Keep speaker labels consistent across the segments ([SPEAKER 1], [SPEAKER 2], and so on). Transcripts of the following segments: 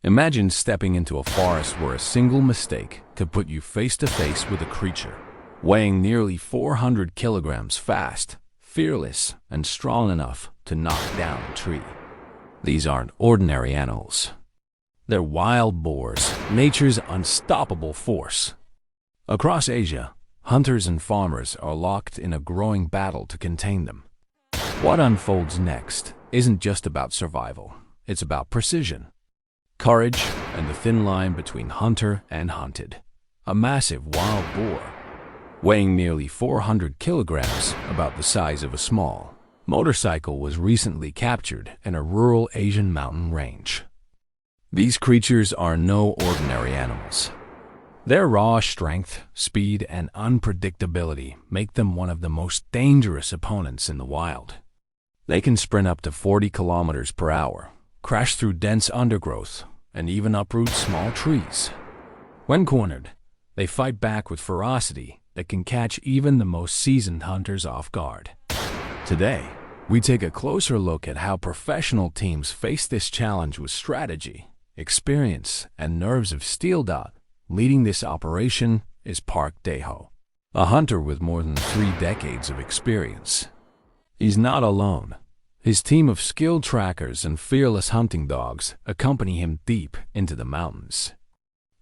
[SPEAKER 1] Imagine stepping into a forest where a single mistake could put you face to face with a creature weighing nearly 400 kilograms, fast, fearless, and strong enough to knock down a tree. These aren't ordinary animals. They're wild boars, nature's unstoppable force. Across Asia, hunters and farmers are locked in a growing battle to contain them. What unfolds next isn't just about survival. It's about precision, courage, and the thin line between hunter and hunted. A massive wild boar, weighing nearly 400 kilograms, about the size of a small motorcycle, was recently captured in a rural Asian mountain range. These creatures are no ordinary animals. Their raw strength, speed, and unpredictability make them one of the most dangerous opponents in the wild. They can sprint up to 40 kilometers per hour, crash through dense undergrowth, and even uproot small trees. When cornered, they fight back with ferocity that can catch even the most seasoned hunters off guard. Today, we take a closer look at how professional teams face this challenge with strategy, experience, and nerves of steel. Leading this operation is Park Dae-ho, a hunter with more than 3 decades of experience. He's not alone. His team of skilled trackers and fearless hunting dogs accompany him deep into the mountains.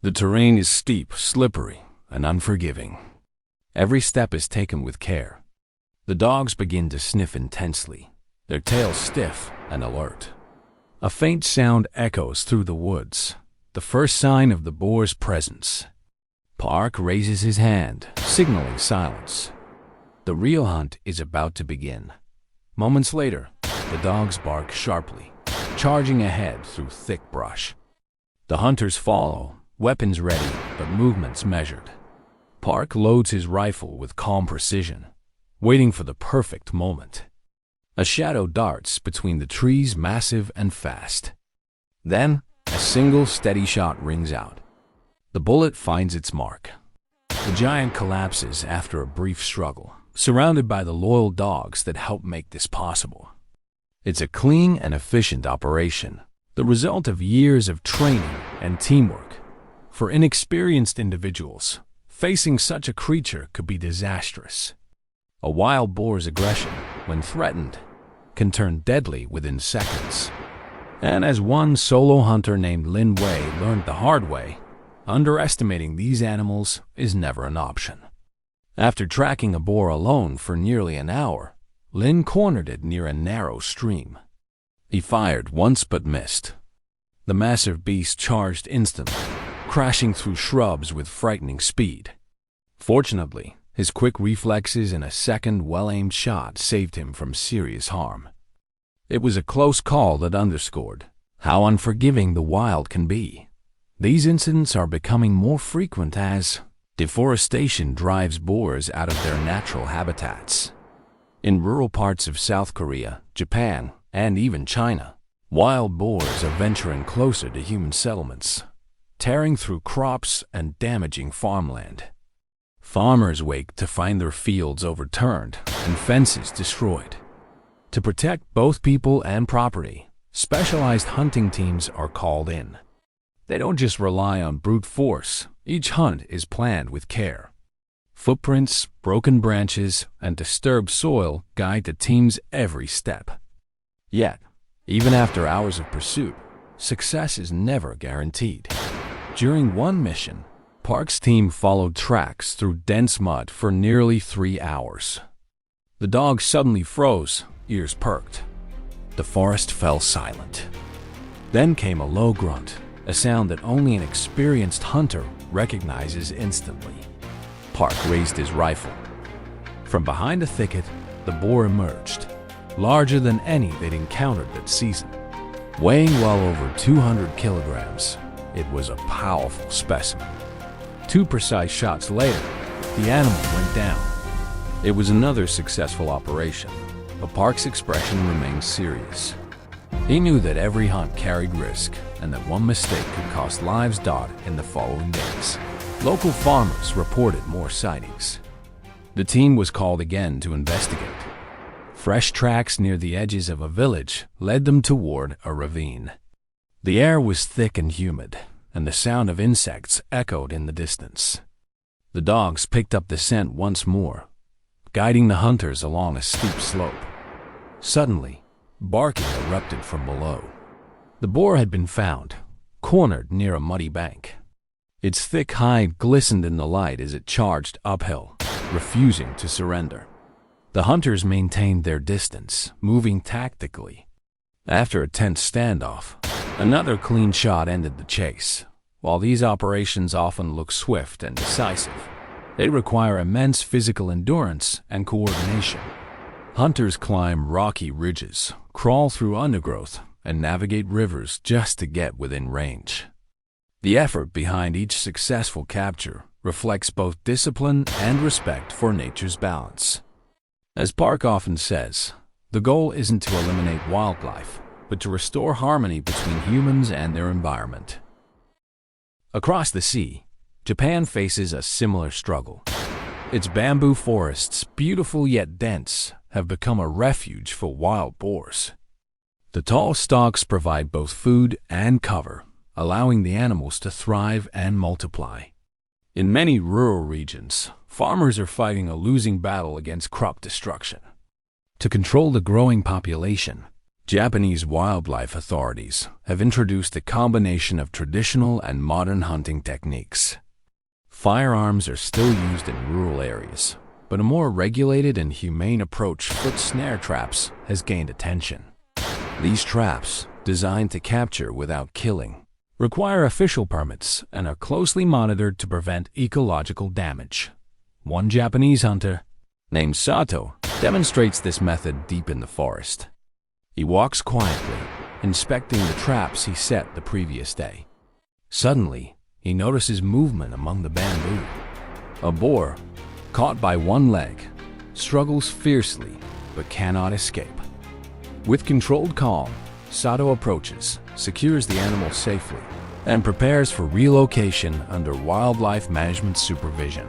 [SPEAKER 1] The terrain is steep, slippery, and unforgiving. Every step is taken with care. The dogs begin to sniff intensely, their tails stiff and alert. A faint sound echoes through the woods, the first sign of the boar's presence. Park raises his hand, signaling silence. The real hunt is about to begin. Moments later, the dogs bark sharply, charging ahead through thick brush. The hunters follow, weapons ready, but movements measured. Park loads his rifle with calm precision, waiting for the perfect moment. A shadow darts between the trees, massive and fast. Then, a single steady shot rings out. The bullet finds its mark. The giant collapses after a brief struggle, surrounded by the loyal dogs that help make this possible. It's a clean and efficient operation, the result of years of training and teamwork. For inexperienced individuals, facing such a creature could be disastrous. A wild boar's aggression, when threatened, can turn deadly within seconds. And as one solo hunter named Lin Wei learned the hard way, underestimating these animals is never an option. After tracking a boar alone for nearly an hour, Lin cornered it near a narrow stream. He fired once but missed. The massive beast charged instantly, crashing through shrubs with frightening speed. Fortunately, his quick reflexes and a second well-aimed shot saved him from serious harm. It was a close call that underscored how unforgiving the wild can be. These incidents are becoming more frequent as deforestation drives boars out of their natural habitats. In rural parts of South Korea, Japan, and even China, wild boars are venturing closer to human settlements, tearing through crops and damaging farmland. Farmers wake to find their fields overturned and fences destroyed. To protect both people and property, specialized hunting teams are called in. They don't just rely on brute force. Each hunt is planned with care. Footprints, broken branches, and disturbed soil guide the team's every step. Yet, even after hours of pursuit, success is never guaranteed. During one mission, Park's team followed tracks through dense mud for nearly 3 hours. The dogs suddenly froze, ears perked. The forest fell silent. Then came a low grunt, a sound that only an experienced hunter recognizes instantly. Park raised his rifle. From behind a thicket, the boar emerged, larger than any they'd encountered that season. Weighing well over 200 kilograms, it was a powerful specimen. 2 precise shots later, the animal went down. It was another successful operation, but Park's expression remained serious. He knew that every hunt carried risk, and that one mistake could cost lives. In the following days, local farmers reported more sightings. The team was called again to investigate. Fresh tracks near the edges of a village led them toward a ravine. The air was thick and humid, and the sound of insects echoed in the distance. The dogs picked up the scent once more, guiding the hunters along a steep slope. Suddenly, barking erupted from below. The boar had been found, cornered near a muddy bank. Its thick hide glistened in the light as it charged uphill, refusing to surrender. The hunters maintained their distance, moving tactically. After a tense standoff, another clean shot ended the chase. While these operations often look swift and decisive, they require immense physical endurance and coordination. Hunters climb rocky ridges, crawl through undergrowth, and navigate rivers just to get within range. The effort behind each successful capture reflects both discipline and respect for nature's balance. As Park often says, the goal isn't to eliminate wildlife, but to restore harmony between humans and their environment. Across the sea, Japan faces a similar struggle. Its bamboo forests, beautiful yet dense, have become a refuge for wild boars. The tall stalks provide both food and cover, allowing the animals to thrive and multiply. In many rural regions, farmers are fighting a losing battle against crop destruction. To control the growing population, Japanese wildlife authorities have introduced a combination of traditional and modern hunting techniques. Firearms are still used in rural areas, but a more regulated and humane approach, foot snare traps, has gained attention. These traps, designed to capture without killing, require official permits and are closely monitored to prevent ecological damage. One Japanese hunter, named Sato, demonstrates this method deep in the forest. He walks quietly, inspecting the traps he set the previous day. Suddenly, he notices movement among the bamboo. A boar, caught by one leg, struggles fiercely but cannot escape. With controlled calm, Sato approaches, secures the animal safely, and prepares for relocation under wildlife management supervision.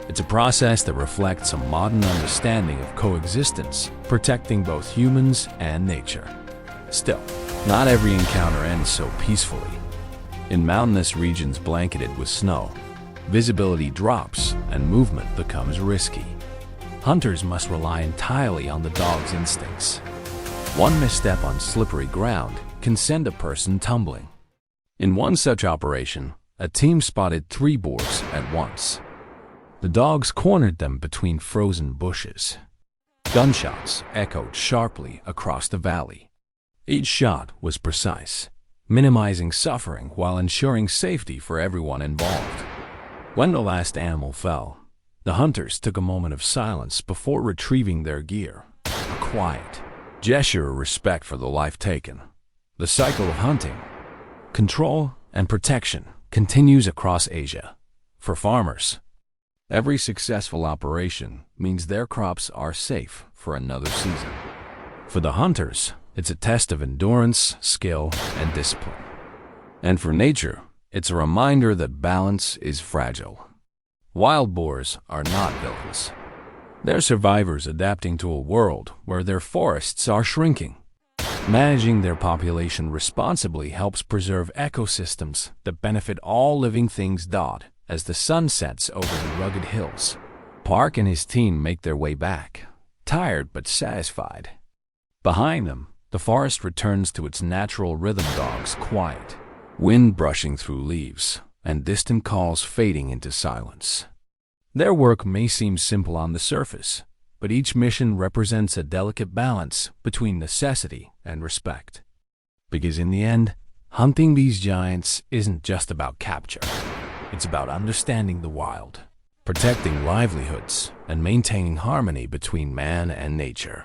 [SPEAKER 1] It's a process that reflects a modern understanding of coexistence, protecting both humans and nature. Still, not every encounter ends so peacefully. In mountainous regions blanketed with snow, visibility drops and movement becomes risky. Hunters must rely entirely on the dog's instincts. One misstep on slippery ground can send a person tumbling. In one such operation, a team spotted 3 boars at once. The dogs cornered them between frozen bushes. Gunshots echoed sharply across the valley. Each shot was precise, minimizing suffering while ensuring safety for everyone involved. When the last animal fell, the hunters took a moment of silence before retrieving their gear, a quiet gesture of respect for the life taken. The cycle of hunting, control, and protection continues across Asia. For farmers, every successful operation means their crops are safe for another season. For the hunters, it's a test of endurance, skill, and discipline. And for nature, it's a reminder that balance is fragile. Wild boars are not villains. They're survivors adapting to a world where their forests are shrinking. Managing their population responsibly helps preserve ecosystems that benefit all living things. As the sun sets over the rugged hills, Park and his team make their way back, tired but satisfied. Behind them, the forest returns to its natural rhythm, dogs quiet, wind brushing through leaves, and distant calls fading into silence. Their work may seem simple on the surface, but each mission represents a delicate balance between necessity and respect. Because in the end, hunting these giants isn't just about capture. It's about understanding the wild, protecting livelihoods, and maintaining harmony between man and nature.